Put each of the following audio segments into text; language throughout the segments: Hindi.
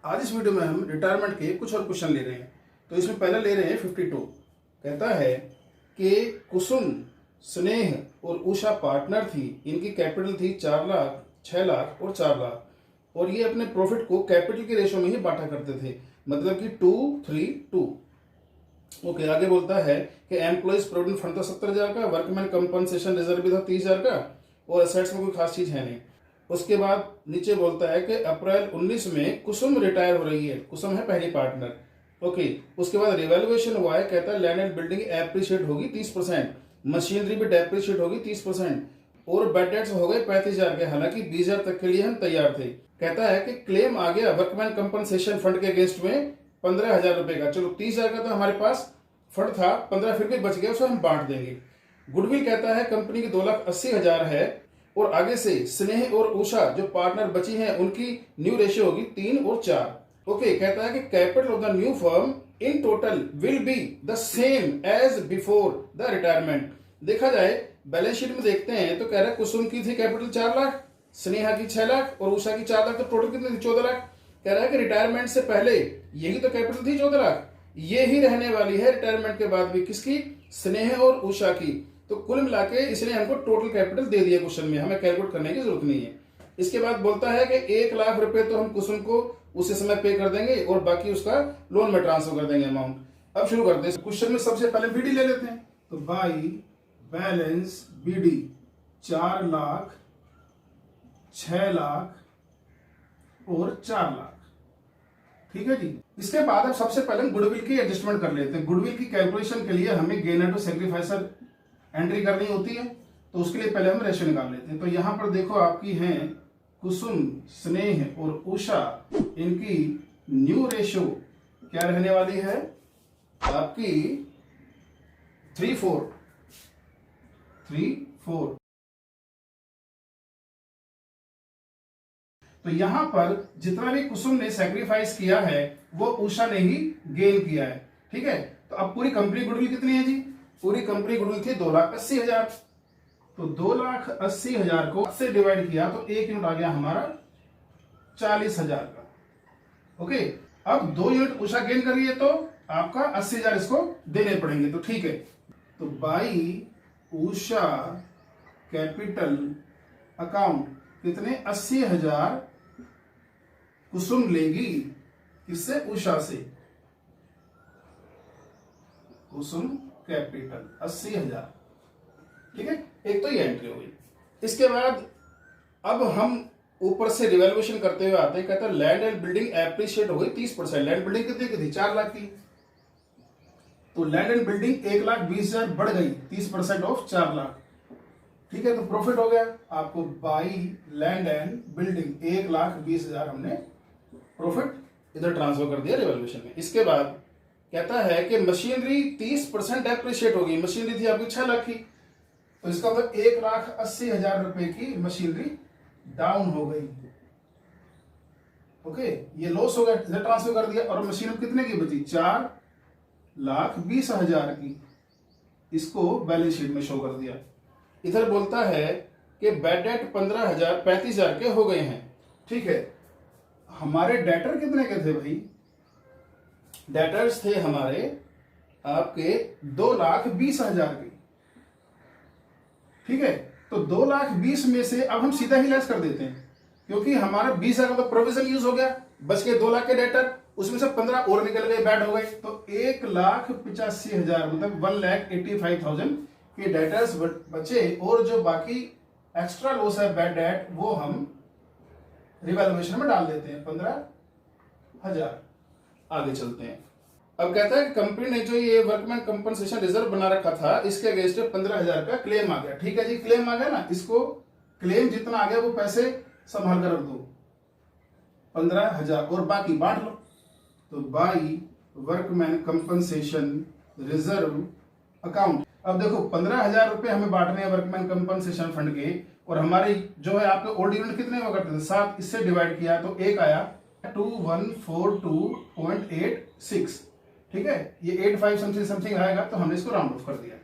आज इस वीडियो में हम रिटायरमेंट के कुछ और क्वेश्चन ले रहे हैं। तो इसमें पहले ले रहे हैं 52। कहता है कि कुसुम, स्नेह और उषा पार्टनर थी। इनकी कैपिटल थी 4 लाख, 6 लाख और 4 लाख, और ये अपने प्रॉफिट को कैपिटल के रेशो में ही बांटा करते थे, मतलब कि 2-3-2। ओके, आगे बोलता है कि एम्प्लॉइज प्रोविडेंट फंड था 70,000 का, वर्कमैन कंपनसेशन रिजर्व भी था 30,000 का, और एसेट्स में कोई खास चीज है नहीं। उसके बाद नीचे बोलता है कि अप्रैल 19 में कुसुम रिटायर हो रही है। कुसुम है पहली पार्टनर। ओके, उसके बाद रिवैल्यूएशन हुआ है। कहता है लैंड एंड बिल्डिंग एप्रिशिएट होगी 30%, मशीनरी भी डेप्रिशिएट होगी 30%, और बेड डेट्स हो गए 35,000 के। हालांकि 20,000 तक के लिए हम तैयार थे। कहता है कि क्लेम आ गया वर्कमैन कंपनसेशन फंड के अगेंस्ट में 15,000 रुपए का। चलो 30,000 का तो हमारे पास फंड था, 15 फिर भी बच गया, उसे हम बांट देंगे। गुडविल कहता है कंपनी की 2,80,000 है, और आगे से स्नेह और उषा जो पार्टनर बची हैं उनकी न्यू रेशियो होगी 3 और 4। ओके, कहता है कि capital of the new firm in total will be the same as before the retirement. देखा जाए बैलेंस शीट में देखते हैं तो कह रहा है कुसुम की थी कैपिटल 4 लाख, स्नेहा की 6 लाख और उषा की 4 लाख, तो टोटल कितनी थी 14 लाख। कह रहा है कि रिटायरमेंट से पहले यही तो कैपिटल थी 14 लाख, ये ही रहने वाली है रिटायरमेंट के बाद भी। किसकी? स्नेह और उषा की। तो कुल मिला के इसने हमको टोटल कैपिटल दे दिया क्वेश्चन में, हमें कैलकुलेट करने की जरूरत नहीं है। इसके बाद बोलता है कि 1 लाख रुपए तो हम कुसुम को उसी समय पे कर देंगे और बाकी उसका लोन में ट्रांसफर कर देंगे अमाउंट। अब शुरू करते हैं। क्वेश्चन में सबसे पहले बीडी ले लेते हैं। तो by balance BD 4 lakh, 6 lakh और 4 लाख। ठीक है जी। इसके बाद अब सबसे पहले हम गुडविल की एडजस्टमेंट कर लेते हैं। गुडविल की कैलकुलेशन के लिए हमें गेनर टू सैक्रिफाइसर एंट्री करनी होती है, तो उसके लिए पहले हम रेशो निकाल लेते हैं। तो यहां पर देखो आपकी हैं कुसुम, स्नेह और उषा, इनकी न्यू रेशो क्या रहने वाली है आपकी 3-4। तो यहां पर जितना भी कुसुम ने सैक्रिफाइस किया है वो उषा ने ही गेन किया है। ठीक है, तो अब पूरी कंपनी गुडविल कितनी है जी? पूरी कंपनी गुडविल थी 2,80,000। तो 2,80,000 को से डिवाइड किया तो एक यूनिट आ गया हमारा 40,000 का। ओके, अब 2 यूनिट उषा गेन कर रही है तो आपका 80,000 इसको देने पड़ेंगे। तो ठीक है, तो बाई उषा कैपिटल अकाउंट कितने? 80,000 कुसुम लेगी। किससे? उषा से। कुसुम कैपिटल 80,000। ठीक है, एक तो ये एंट्री हो गई। इसके बाद अब हम ऊपर से रिवैल्यूएशन करते हुए आते हैं। कहता है लैंड एंड बिल्डिंग एप्रिशिएट हो गई 30%। लैंड बिल्डिंग कितनी की थी? 4 लाख की। तो लैंड एंड बिल्डिंग 1,20,000 बढ़ गई, 30% ऑफ 4 लाख। ठीक है, तो प्रॉफिट हो गया आपको बाई लैंड एंड बिल्डिंग 1,20,000 हमने प्रॉफिट इधर ट्रांसफर कर दिया रिवैल्यूएशन में। इसके बाद कहता है कि मशीनरी 30% एप्रिशिएट होगी। मशीनरी थी आपकी 6 लाख की, तो इसका मतलब 1,80,000 रुपए की मशीनरी डाउन हो गई। ओके, ये लॉस हो गया, इधर ट्रांसफर कर दिया। और मशीन कितने की बची? 4,20,000 की। इसको बैलेंस शीट में शो कर दिया। इधर बोलता है कि बेड डेट 15,000 35,000 के हो गए हैं। ठीक है, हमारे डेटर कितने के थे भाई? डेटर्स थे हमारे आपके 2,20,000 के। ठीक है, तो 2,20,000 में से अब हम सीधा ही लेस कर देते हैं, क्योंकि हमारा 20,000 का तो प्रोविजन यूज हो गया, बच गए 2 लाख के डेटर, उसमें से 15 और निकल गए, बैड हो गए। तो 1,85,000 मतलब 1,85,000 के डेटर्स बचे, और जो बाकी एक्स्ट्रा लॉस है बैड डेट वो हम रिवैल्यूएशन में डाल देते हैं 15,000। आगे चलते हैं। अब कहता है कि कंपनी ने जो ये वर्कमैन कंपनसेशन रिजर्व बना रखा था इसके अगेंस्ट 15,000 का क्लेम आ गया। ठीक है जी, क्लेम आ गया ना, इसको क्लेम जितना आ गया वो पैसे संभाल कर रख दो 15,000 और बाकी बांट लो। तो by workman compensation reserve account. अब देखो 15,000 रुपए हमें बांटने हैं वर्कमैन कंपनसेशन फंड के, और हमारी जो है आपके ओल्ड यूनिट कितने हुआ करते थे? 7। इससे डिवाइड किया तो एक आया 2142.86। ठीक है, ये 85 समथिंग आएगा, तो हमने इसको राउंड ऑफ कर दिया।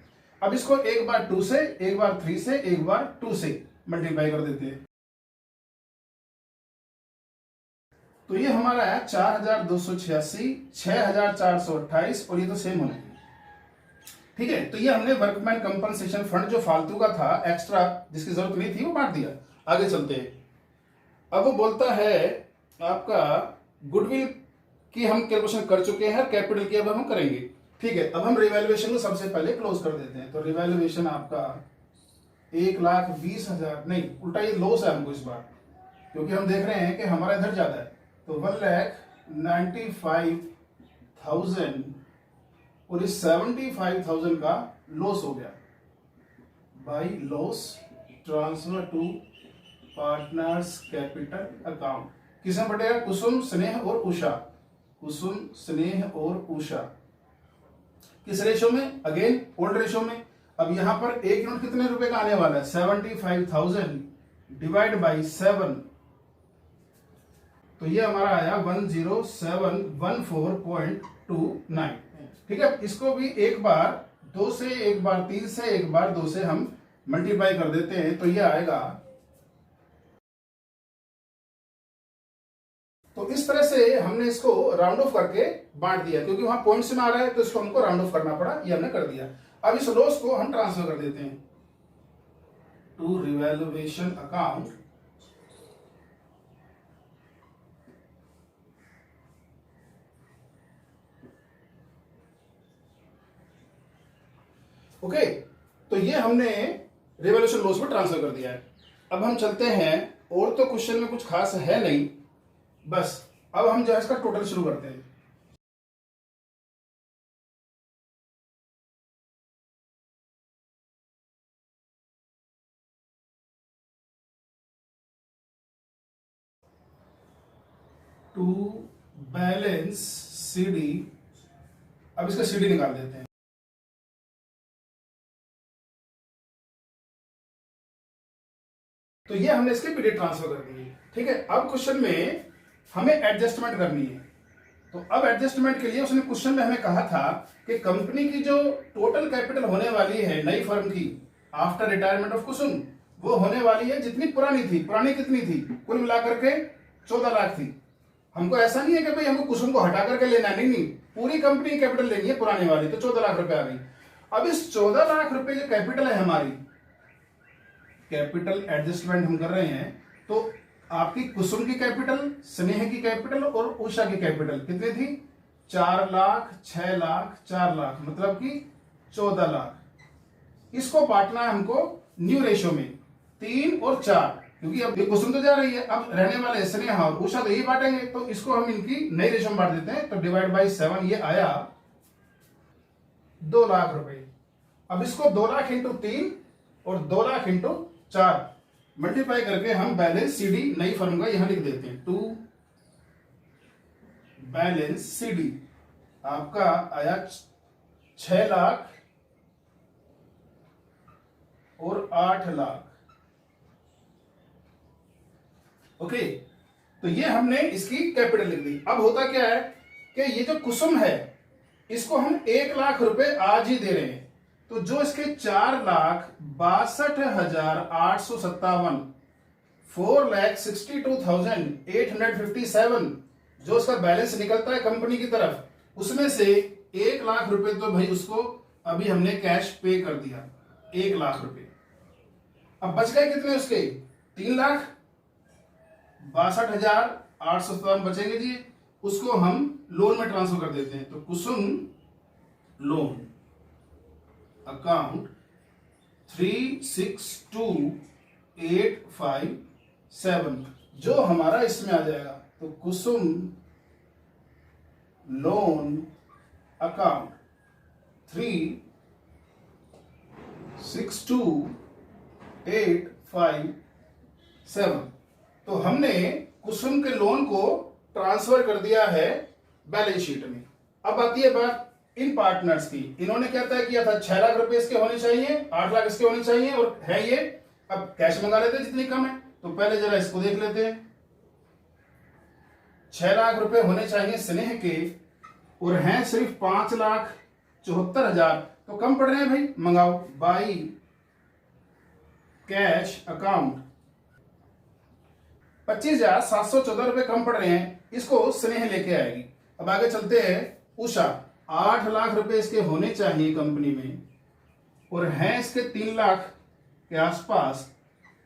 अब इसको एक बार 2 से, एक बार 3 से, एक बार 2 से मल्टीप्लाई कर देते हैं। तो ये हमारा है 4286, 6428 और ये तो सेम होने हैं। ठीक है, तो ये हमने वर्कमैन कंपनसेशन फंड जो फालतू का था, एक्स्ट्रा जिसकी जरूरत नहीं थी, वो बांट दिया। आगे चलते हैं। अब वो बोलता है आपका गुडविल की हम कैलकुलेशन कर चुके हैं, कैपिटल की अब हम करेंगे। ठीक है, अब हम रिवैल्यूएशन को सबसे पहले क्लोज कर देते हैं। तो रिवैल्यूएशन आपका 1,20,000 नहीं, उल्टा ये लॉस है हमको इस बार, क्योंकि हम देख रहे हैं कि हमारा इधर ज्यादा है। तो 1,95,000 और इस 75,000 का लॉस हो गया by loss transfer to partners capital account. किसमें बटेगा? कुसुम, स्नेह और उषा। कुसुम, स्नेह और उषा किस रेशो में? अगेन ओल्ड रेशो में। अब यहां पर एक यूनिट कितने रुपए का आने वाला है? 75,000 डिवाइड बाई 7, तो ये हमारा आया 10714.29। ठीक है, इसको भी एक बार 2 से, एक बार 3 से, एक बार 2 से हम मल्टीप्लाई कर देते हैं, तो ये आएगा। तो इस तरह से हमने इसको राउंड ऑफ करके बांट दिया, क्योंकि वहां पॉइंट्स में आ रहा है तो इसको हमको राउंड ऑफ करना पड़ा, ये हमने कर दिया। अब इस लॉस को हम ट्रांसफर कर देते हैं टू रिवैल्यूएशन अकाउंट। ओके, तो ये हमने रिवैल्यूएशन लॉस में ट्रांसफर कर दिया है। अब हम चलते हैं, और तो क्वेश्चन में कुछ खास है नहीं, बस अब हम जो है इसका टोटल शुरू करते हैं। टू बैलेंस सीडी, अब इसका सीडी निकाल देते हैं। तो ये हमने इसके पीरियड ट्रांसफर कर दिए। ठीक है, अब क्वेश्चन में हमें एडजस्टमेंट करनी है। तो अब एडजस्टमेंट के लिए उसने क्वेश्चन में हमें कहा था कि कंपनी की जो टोटल कैपिटल होने वाली है नई फर्म की आफ्टर रिटायरमेंट ऑफ कुसुम, वो होने वाली है जितनी पुरानी थी। पुरानी कितनी थी? कुल मिलाकर के 14 लाख थी। हमको ऐसा नहीं है कि भाई हमको कुसुम को हटा करके लेना, नहीं, पूरी कंपनी कैपिटल लेनी है पुरानी वाली, तो 14 लाख रुपए आ गई। अब इस 14 लाख रुपए जो कैपिटल है हमारी, कैपिटल एडजस्टमेंट हम कर रहे हैं, तो आपकी कुसुम की कैपिटल, स्नेह की कैपिटल और उषा की कैपिटल कितनी थी? 4 लाख, 6 लाख, 4 लाख, मतलब कि 14 लाख। इसको बांटना है हमको न्यू रेशो में 3 और 4, क्योंकि अब कुसुम तो जा रही है, अब रहने वाले स्नेह और उषा तो यही बांटेंगे, तो इसको हम इनकी नई रेशो में बांट देते हैं। तो डिवाइड बाई 7, ये आया 2 लाख रुपए। अब इसको 2 लाख इंटू 3 और 2 लाख इंटू 4 मल्टीप्लाई करके हम बैलेंस सीडी नई फर्म का यहां लिख देते हैं। टू बैलेंस सीडी आपका आया 6 लाख और 8 लाख। ओके, तो ये हमने इसकी कैपिटल लिख दी। अब होता क्या है कि ये जो कुसुम है इसको हम 1 लाख रुपए आज ही दे रहे हैं, तो जो इसके 4,62,857 4,62,857 जो उसका बैलेंस निकलता है कंपनी की तरफ, उसमें से 1 लाख रुपए तो भाई उसको अभी हमने कैश पे कर दिया, 1 लाख रुपए। अब बच गए कितने उसके? 3,62,857 बचेंगे जी, उसको हम लोन में ट्रांसफर कर देते हैं। तो कुसुम लोन अकाउंट 362,857 जो हमारा इसमें आ जाएगा। तो कुसुम लोन अकाउंट 362,857, तो हमने कुसुम के लोन को ट्रांसफर कर दिया है बैलेंस शीट में। अब आती है बात इन पार्टनर्स की। इन्होंने क्या तय किया था? 6 लाख रुपए इसके होने चाहिए, 8 लाख इसके होने चाहिए, और है ये। अब कैश मंगा लेते हैं जितनी कम है, तो पहले जरा इसको देख लेते हैं। 6 लाख रुपए होने चाहिए स्नेह के, और हैं सिर्फ 5,74,000, तो कम पड़ रहे हैं भाई, मंगाओ बाई कैश अकाउंट। 25,714 रुपए कम पड़ रहे हैं, इसको स्नेह लेके आएगी। अब आगे चलते हैं। उषा 8 लाख रुपए इसके होने चाहिए कंपनी में, और हैं इसके 3 लाख के आसपास,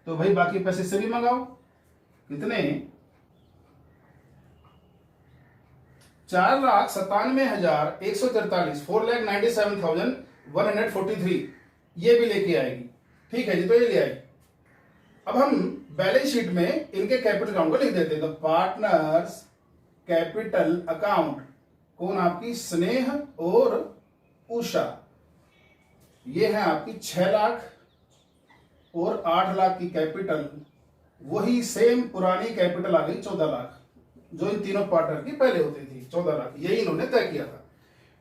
तो भाई बाकी पैसे से भी मंगाओ। कितने? 4,97,143, 4,97,143, ये भी लेके आएगी। ठीक है जी, तो ये ले आई। अब हम बैलेंस शीट में इनके कैपिटल अकाउंट को लिख देते हैं। तो पार्टनर्स कैपिटल अकाउंट, कौन? आपकी स्नेह और उषा। ये है आपकी 6 लाख और 8 लाख की कैपिटल, वही सेम पुरानी कैपिटल आ गई 14 लाख, जो इन तीनों पार्टनर की पहले होती थी 14 लाख, यही इन्होंने तय किया था।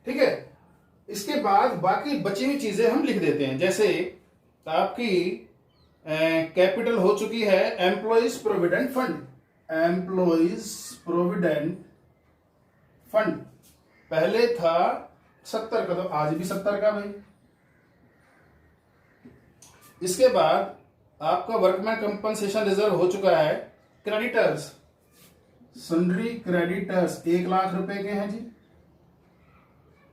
ठीक है, इसके बाद बाकी बची हुई चीजें हम लिख देते हैं। जैसे आपकी कैपिटल हो चुकी है employees provident fund, employees provident fund पहले था 70 का, तो आज भी 70 का भाई। इसके बाद आपका वर्कमैन कंपनसेशन रिजर्व हो चुका है। क्रेडिटर्स, सन्ड्री क्रेडिटर्स 1 लाख रुपए के हैं जी,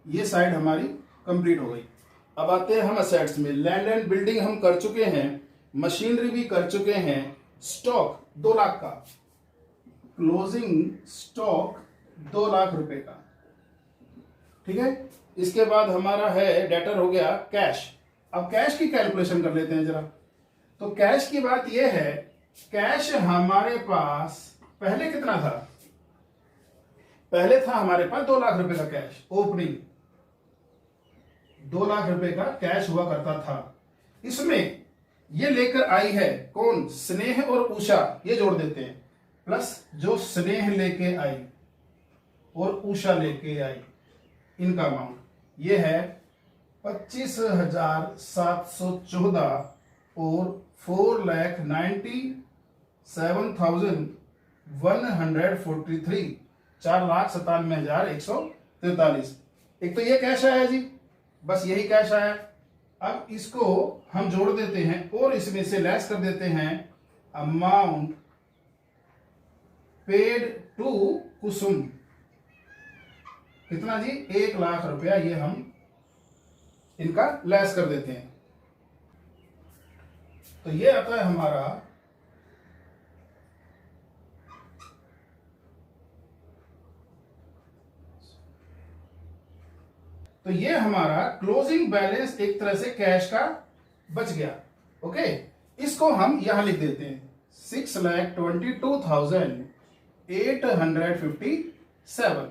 ये साइड हमारी कंप्लीट हो गई। अब आते हैं हम असेट्स में। लैंड एंड बिल्डिंग हम कर चुके हैं, मशीनरी भी कर चुके हैं। स्टॉक 2 लाख का, क्लोजिंग स्टॉक 2 लाख रुपए का। ठीक है, इसके बाद हमारा है डेटर हो गया कैश। अब कैश की कैलकुलेशन कर लेते हैं जरा। तो कैश की बात यह है, कैश हमारे पास पहले कितना था? पहले था हमारे पास 2 लाख रुपए का कैश ओपनिंग, 2 लाख रुपए का कैश हुआ करता था। इसमें ये लेकर आई है कौन? स्नेह और उषा, ये जोड़ देते हैं, प्लस जो स्नेह लेके आई और उषा लेके आई, इनका अमाउंट ये है 25,714 और 4,97,143, 4,97,143। एक तो ये कैश आया जी, बस यही कैश आया। अब इसको हम जोड़ देते हैं और इसमें से लेस कर देते हैं अमाउंट पेड टू कुसुम। कितना जी? 1 लाख रुपया, ये हम इनका लेस कर देते हैं। तो ये आता है हमारा क्लोजिंग बैलेंस, एक तरह से कैश का बच गया। ओके, इसको हम यहां लिख देते हैं 6,22,857।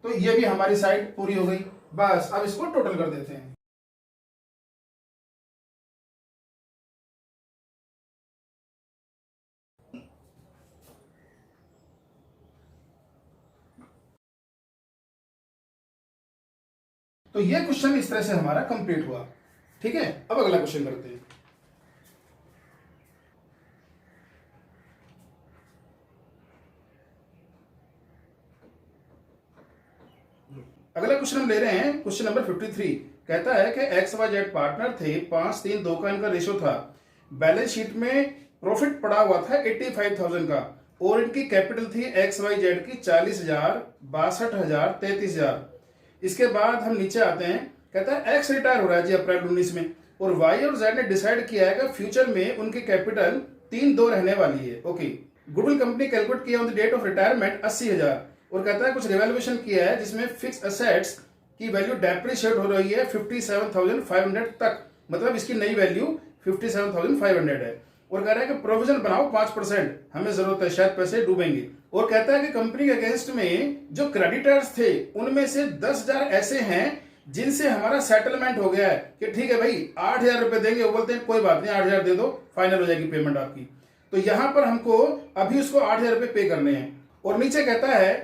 तो ये भी हमारी साइड पूरी हो गई। बस अब इसको टोटल कर देते हैं। तो ये क्वेश्चन इस तरह से हमारा कंप्लीट हुआ। ठीक है, अब अगला क्वेश्चन करते हैं। अगला क्वेश्चन हम ले रहे हैं, क्वेश्चन नंबर 53। कहता है कि XYZ पार्टनर थे, 5-3-2 का इनका रेशो था। बैलेंस शीट में प्रॉफिट पड़ा हुआ था 85,000 का, और इनकी कैपिटल थी XYZ की 40,000, 62,000, 33,000। इसके बाद हम नीचे आते हैं। कहता है X रिटायर हो रहा है जी अप्रैल 19 में, और Y और Z ने डिसाइड किया है कि फ्यूचर में उनकी कैपिटल 3-2 रहने वाली है। ओके, गुडविल कंपनी कैलकुलेट किया on the date of retirement 80,000, और कहता है कुछ रिवैल्यूएशन किया है जिसमें फिक्स एसेट्स की वैल्यू डेप्रिशिएट हो रही है 57,500 तक, मतलब इसकी नई वैल्यू 57,500 है। और कह रहा है कि प्रोविजन बनाओ 5%, हमें जरूरत है, शायद पैसे डूबेंगे। और कहता है कि कंपनी के अगेंस्ट में जो क्रेडिटर्स थे उनमें से 10,000 ऐसे हैं जिनसे हमारा सेटलमेंट हो गया है कि ठीक है भाई 8,000 रुपए देंगे। वो बोलते हैं कोई बात नहीं, 8,000 दे दो, फाइनल हो जाएगी पेमेंट आपकी। तो यहां पर हमको अभी उसको 8,000 रुपए पे करने हैं। और नीचे कहता है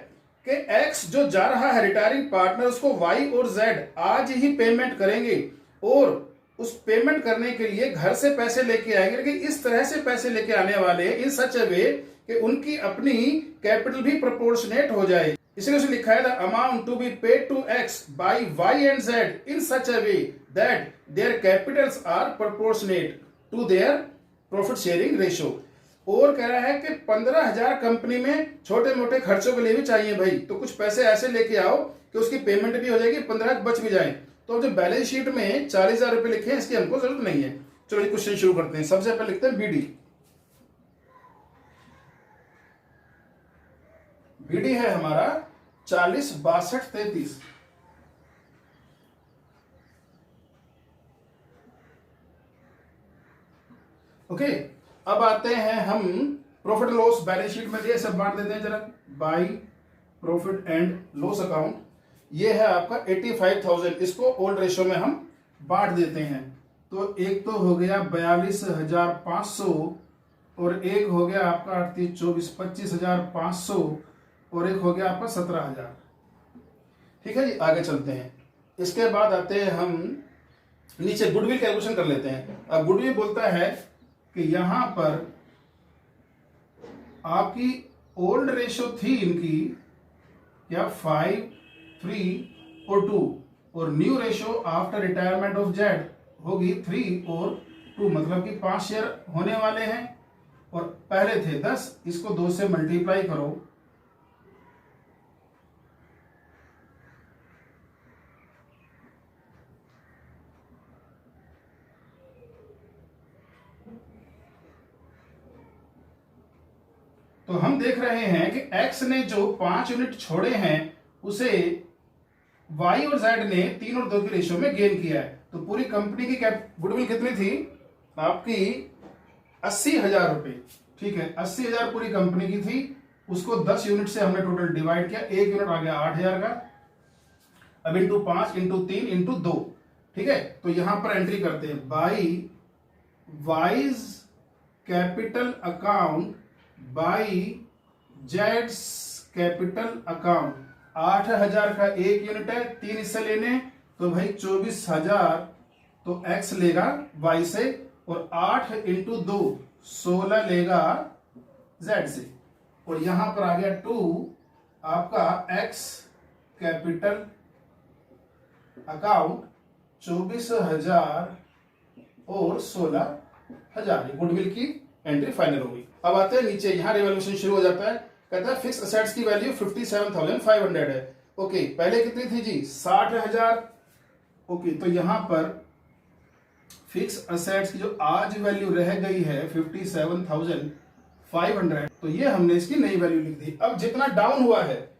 कि X जो जा रहा है रिटायरिंग पार्टनर, उसको Y और Z आज ही पेमेंट करेंगे, और उस पेमेंट करने के लिए घर से पैसे लेके आएंगे, लेकिन इस तरह से पैसे लेके आने वाले इन सच अ वे कि उनकी अपनी कैपिटल भी प्रोपोर्शनेट हो जाए। इसलिए उसने लिखा है the amount to be paid to X by Y and Z in such a way that their capitals are proportionate to their profit sharing ratio। और कह रहा है कि 15,000 कंपनी में छोटे मोटे खर्चों के लिए भी चाहिए भाई, तो कुछ पैसे ऐसे लेके आओ कि उसकी पेमेंट भी हो जाएगी, 15 बच भी जाए। तो जो बैलेंस शीट में 40,000 रुपए लिखे हैं, इसकी हमको जरूरत नहीं है। चलो ये क्वेश्चन शुरू करते हैं। सबसे पहले लिखते हैं बीडी। बीडी है हमारा 40 62 33। ओके, अब आते हैं हम प्रॉफिट लॉस बैलेंस शीट में दिए सब बांट देते हैं जरा। By profit and loss account, ये है आपका 85,000, इसको ओल्ड रेशो में हम बांट देते हैं। तो एक तो हो गया 42,500 और एक हो गया आपका 38 24 25,500 और एक हो गया आपका 17,000। ठीक है जी, आगे चलते हैं। इसके बाद आते हैं हम नीचे गुडविल कैलकुलेशन कर लेते हैं। अब गुडविल बोलता है कि यहां पर आपकी ओल्ड रेशो थी इनकी क्या 5 3 और 2, और new ratio after retirement of Z होगी 3 और 2, मतलब कि 5 शेयर होने वाले हैं और पहले थे 10, इसको 2 से मल्टीप्लाई करो। तो हम देख रहे हैं कि x ने जो 5 यूनिट छोड़े हैं उसे y और z ने 3 और 2 की रेशियो में गेन किया है। तो पूरी कंपनी की गुडविल कितनी थी आपकी 80,000 रुपए। ठीक है, 80,000 पूरी कंपनी की थी, उसको 10 यूनिट से हमने टोटल डिवाइड किया, 1 यूनिट आ गया 8,000 का। अब इंटू 5 इंटू 3 इंटू 2। ठीक है, तो यहां पर एंट्री करते हैं by wise capital account by Jades capital account. 8,000 का 1 यूनिट है, 3 इससे लेने, तो भाई 24,000 तो x लेगा y से, और 8 इंटू 2 16 लेगा z से, और यहां पर आ गया 2 आपका x कैपिटल अकाउंट 24,000 और 16,000। गुडविल की एंट्री फाइनल होगी। अब आते हैं नीचे, यहां रिवैल्यूएशन शुरू हो जाता है। कहता है फिक्स असेट्स की वैल्यू 57,500 है। ओके, पहले कितनी थी जी 60,000। ओके, तो यहां पर फिक्स असेट्स की जो आज वैल्यू रह गई है 57,500, तो ये हमने इसकी नई वैल्यू लिख दी। अब जितना डाउन हुआ है,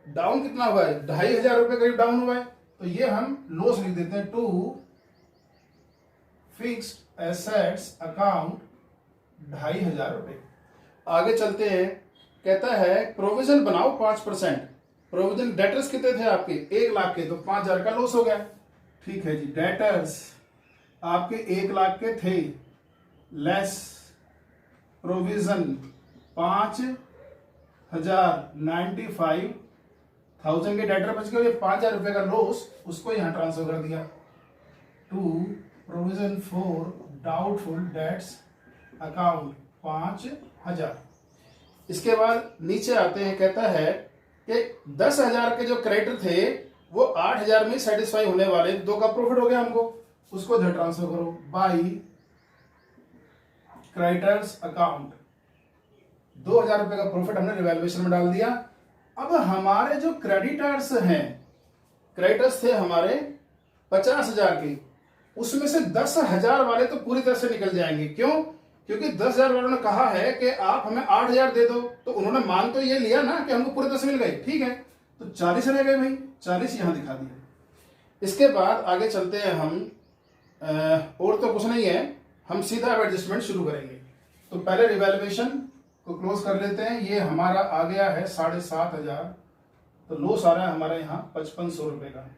डाउन कितना हुआ है 2,500 रुपए करीब डाउन हुआ है, तो ये हम लॉस लिख देते हैं टू फिक्स्ड एसेट्स अकाउंट 2,500 रुपए। आगे चलते हैं, कहता है प्रोविजन बनाओ 5%। प्रोविजन डेटर्स कितने थे आपके 1 लाख के, तो 5,000 का लॉस हो गया। ठीक है जी, डेटर्स आपके 1 लाख के थे, लेस प्रोविजन 5,095,000 के डेटर बच गए, 5,000 रुपए का लॉस उसको यहां ट्रांसफर कर दिया to provision for doubtful debts account 5,000। इसके बाद नीचे आते हैं, कहता है कि 10,000 के जो क्रेडिटर थे वो 8,000 में सेटिस्फाई होने वाले, 2 का प्रॉफिट हो गया हमको, उसको इधर ट्रांसफर करो बाई क्रेडिटर्स अकाउंट। 2,000 रुपए का प्रॉफिट हमने रिवैल्यूएशन में डाल दिया। अब हमारे जो क्रेडिटर्स हैं, क्रेडिटर्स थे हमारे 50,000 के, उसमें से 10,000 वाले तो पूरी तरह से निकल जाएंगे। क्यों? क्योंकि 10,000 वालों ने कहा है कि आप हमें 8,000 दे दो, तो उन्होंने मान तो ये लिया ना कि हमको पूरे 10 मिल गए। ठीक है, तो 40 रह गए भाई, 40 यहां दिखा दिया। इसके बाद आगे चलते हैं हम, और तो कुछ नहीं है, हम सीधा एडजस्टमेंट शुरू करेंगे। तो पहले रिवैल्यूएशन को क्लोज कर लेते हैं। ये हमारा आ गया है 7,500, तो लॉस आ रहा है हमारे यहाँ 5,500 रुपए का।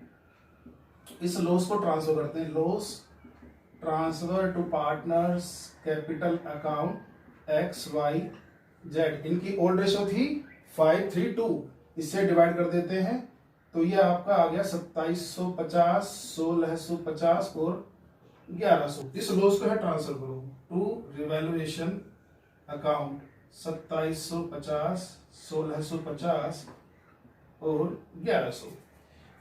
इस लॉस को ट्रांसफर करते हैं, loss transfer to partners capital account X Y Z. इनकी ओल्ड रेशो थी 532, इससे डिवाइड कर देते हैं, तो ये आपका आ गया 2,750, 1,650 और 1,100। इस लॉस को है ट्रांसफर करो टू रिवैल्यूएशन अकाउंट 2,750, 1,650 और 1,100।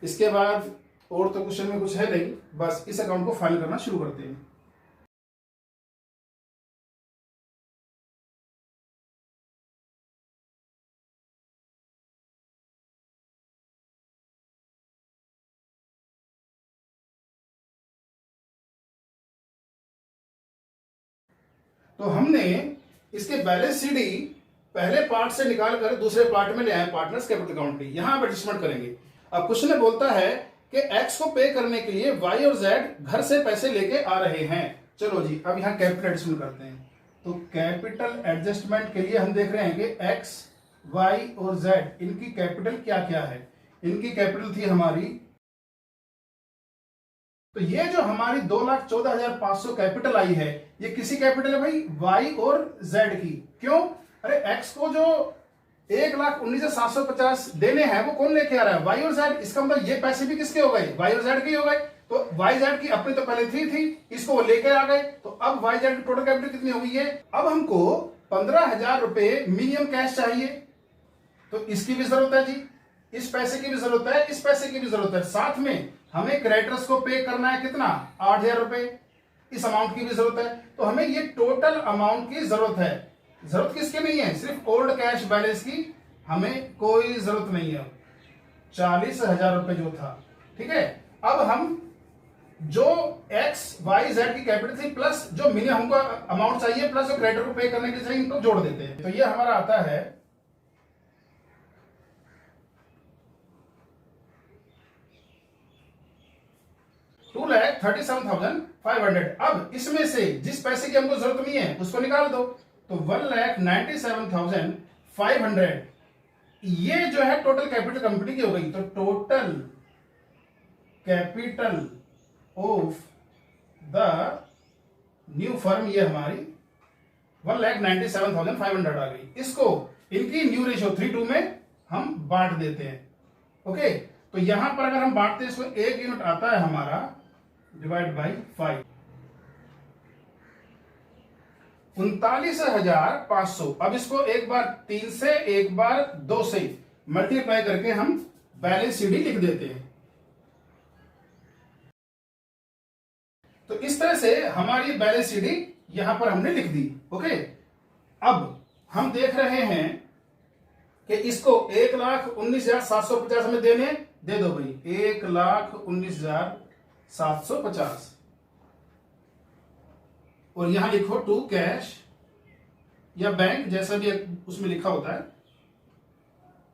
इसके बाद और तो क्वेश्चन में कुछ है नहीं, बस इस अकाउंट को फाइल करना शुरू करते हैं। तो हमने इसके बैलेंस सीडी पहले पार्ट से निकाल कर दूसरे पार्ट में ले आए, पार्टनर्स कैपिटल अकाउंट की। यहां आप एडजस्टमेंट करेंगे। अब क्वेश्चन में बोलता है कि एक्स को पे करने के लिए वाई और जेड घर से पैसे लेके आ रहे हैं। चलो जी, अब यहां कैपिटल एडजस्टमेंट करते हैं। तो कैपिटल एडजस्टमेंट के लिए हम देख रहे हैं कि एक्स, वाई और जेड इनकी कैपिटल क्या क्या है। इनकी कैपिटल थी हमारी, तो ये जो हमारी 2,14,500 कैपिटल आई है, ये किसी कैपिटल है भाई? वाई और जेड की। क्यों? अरे एक्स को जो 1,19,750 देने हैं वो कौन लेके आ रहा है? वाई और जेड। इसका मतलब ये पैसे भी किसके हो गए? वाई और जेड के हो गए। तो वाई जेड की अपनी तो पहले थी, इसको वो लेके आ गए। तो अब वाई जेड की टोटल कैपिटल कितनी हो गई है? अब हमको 15,000 रुपए मिनिमम कैश चाहिए, तो इसकी भी जरूरत है जी, इस पैसे की भी जरूरत है, इस पैसे की भी जरूरत है। साथ में हमें क्रेडिटर्स को पे करना है कितना? 8,000 रुपए। इस अमाउंट की भी जरूरत है। तो हमें ये टोटल अमाउंट की जरूरत है। जरूरत किसकी नहीं है? सिर्फ ओल्ड कैश बैलेंस की हमें कोई जरूरत नहीं है। 40,000 रुपए जो था, ठीक है। अब हम जो एक्स वाई जेड की कैपिटल थी प्लस जो मिनिमम हमको अमाउंट चाहिए प्लस जो क्रेडिटर को पे करने के लिए चाहिए, इनको जोड़ देते हैं। तो ये हमारा आता है 2,37,500। अब इसमें से जिस पैसे की हमको जरूरत नहीं है उसको निकाल दो। तो 1,97,500 ये जो है टोटल कैपिटल कंपनी की हो गई। तो total capital of the new firm ये हमारी 1,97,500 आ गई। इसको इनकी न्यू रेशियो 3:2 में हम बांट देते हैं। ओके, तो यहां पर अगर हम बांटते हैं इसको, 1 यूनिट आता है हमारा डिवाइड बाई 5, 39,500। अब इसको एक बार 3 से एक बार 2 से मल्टीप्लाई करके हम बैलेंस सीडी लिख देते हैं। तो इस तरह से हमारी बैलेंस सीडी यहां पर हमने लिख दी। ओके, अब हम देख रहे हैं कि इसको 1,19,750 हमें देने, दे दो भाई 1,19,750 और यहां लिखो टू कैश या बैंक, जैसा भी उसमें लिखा होता है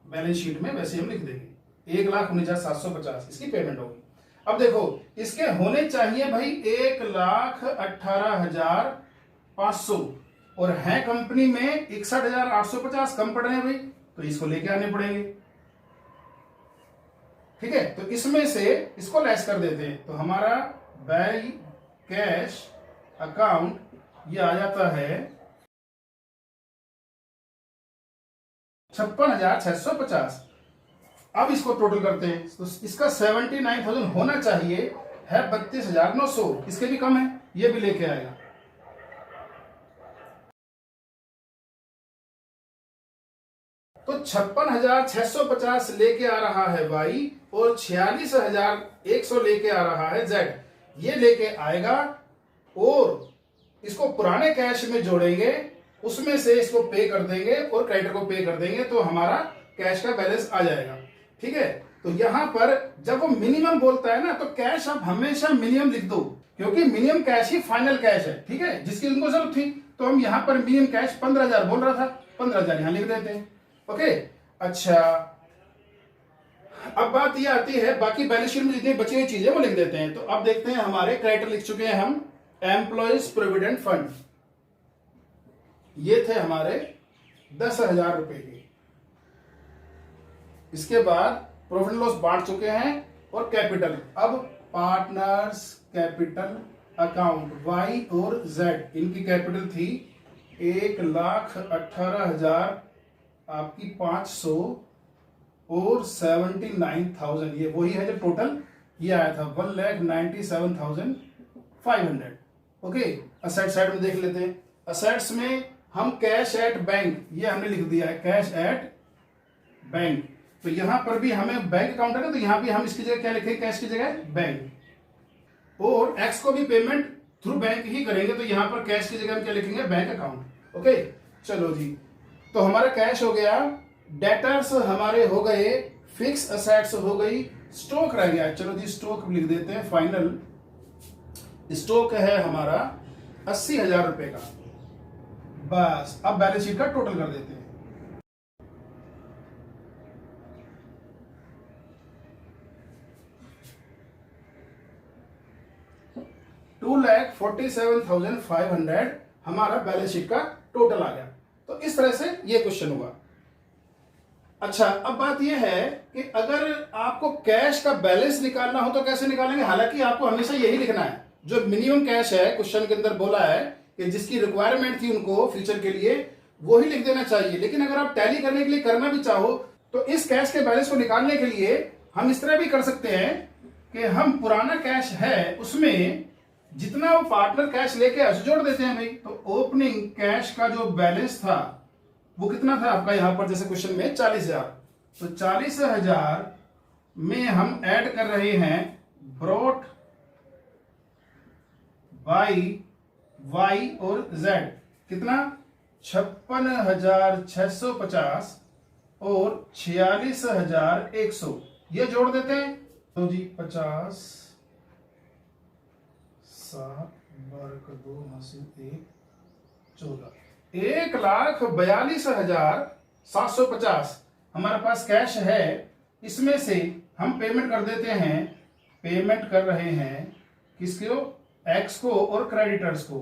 बैलेंस शीट में, वैसे हम लिख देंगे 1,19,750 इसकी पेमेंट होगी। अब देखो इसके होने चाहिए भाई 1,18,500 और है कंपनी में 61,850 कम पड़ रहे हैं भाई, तो इसको लेके आने पड़ेंगे। ठीक है, तो इसमें से इसको लेस कर देते हैं। तो हमारा बाय कैश अकाउंट ये आ जाता है 56,650। अब इसको टोटल करते हैं तो इसका 79,000 होना चाहिए, है 32,900, इसके भी कम है, ये भी लेके आएगा। तो 56,650 लेके आ रहा है वाई और 46,100 लेके आ रहा है जेड। ये लेके आएगा और इसको पुराने कैश में जोड़ेंगे, उसमें से इसको पे कर देंगे और क्रेडिटर को पे कर देंगे, तो हमारा कैश का बैलेंस आ जाएगा। ठीक है, तो यहां पर जब वो मिनिमम बोलता है ना, तो कैश आप हमेशा मिनिमम लिख दो, क्योंकि मिनिमम कैश ही फाइनल कैश है। ठीक है, जिसकी उनको जरूरत थी, तो हम यहां पर मिनिमम कैश 15,000 बोल रहा था, 15,000 यहां लिख देते हैं। ओके, अच्छा अब बात ये आती है, बाकी बैलेंस शीट में जितनी बची हुई चीजें वो लिख देते हैं। तो अब देखते हैं, हमारे क्रेडिटर लिख चुके हैं हम एम्प्लॉयज प्रोविडेंट फंड, ये थे हमारे 10,000 रुपए के। इसके बाद प्रॉफिट लॉस बांट चुके हैं और कैपिटल। अब पार्टनर्स कैपिटल अकाउंट वाई और जेड, इनकी कैपिटल थी 1,18,000 आपकी 500 और 79,000, ये वही है जो टोटल ये आया था 1,97,500। ओके, असेट साइड में देख लेते हैं। असेट्स में हम कैश एट बैंक, ये हमने लिख दिया है कैश एट बैंक। तो यहां पर भी हमें बैंक अकाउंट है ना, तो यहां भी हम इसकी जगह क्या लिखेंगे, कैश की जगह बैंक। और एक्स को भी पेमेंट थ्रू बैंक ही करेंगे, तो यहां पर कैश की जगह हम क्या लिखेंगे, बैंक अकाउंट। ओके, चलो जी, तो हमारा कैश हो गया, डेटर्स हमारे हो गए, फिक्स असेट्स हो गई, स्टॉक रह गया। चलो जी, स्टॉक लिख देते हैं। फाइनल स्टॉक है हमारा 80,000 रुपए का। बस अब बैलेंस शीट का टोटल कर देते हैं। $2,47,500 हमारा बैलेंस शीट का टोटल आ गया। तो इस तरह से ये क्वेश्चन हुआ। अच्छा, अब बात यह है कि अगर आपको कैश का बैलेंस निकालना हो तो कैसे निकालेंगे। हालांकि आपको हमेशा यही लिखना है, जो मिनिमम कैश है क्वेश्चन के अंदर बोला है कि जिसकी रिक्वायरमेंट थी उनको फ्यूचर के लिए, वो ही लिख देना चाहिए। लेकिन अगर आप टैली करने के लिए करना भी चाहो तो इस कैश के बैलेंस को निकालने के लिए हम इस तरह भी कर सकते हैं कि हम पुराना कैश है उसमें जितना वो पार्टनर कैश लेके ऐसे जोड़ देते हैं भाई। तो ओपनिंग कैश का जो बैलेंस था वो कितना था आपका यहां पर, जैसे क्वेश्चन में 40,000, तो 40,000 में हम ऐड कर रहे हैं ब्रॉट बाई वाई और जेड, कितना 56,650 और 46,100, ये जोड़ देते हैं। तो जी 50 7 12 2 1 14 1,42,750 हमारे पास कैश है। इसमें से हम पेमेंट कर देते हैं, पेमेंट कर रहे हैं किसको, एक्स को और क्रेडिटर्स को।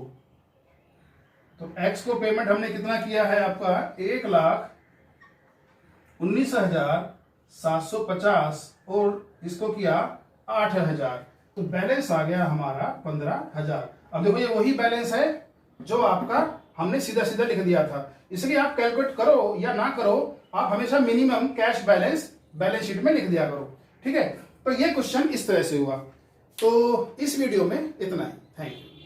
तो एक्स को पेमेंट हमने कितना किया है आपका 1,19,750 और इसको किया 8,000, तो बैलेंस आ गया हमारा 15,000। अब देखो ये वही बैलेंस है जो आपका हमने सीधा सीधा लिख दिया था। इसलिए आप कैलकुलेट करो या ना करो, आप हमेशा minimum cash balance balance sheet में लिख दिया करो। ठीक है, तो ये क्वेश्चन इस तरह से हुआ। तो इस वीडियो में इतना ही। Thank you.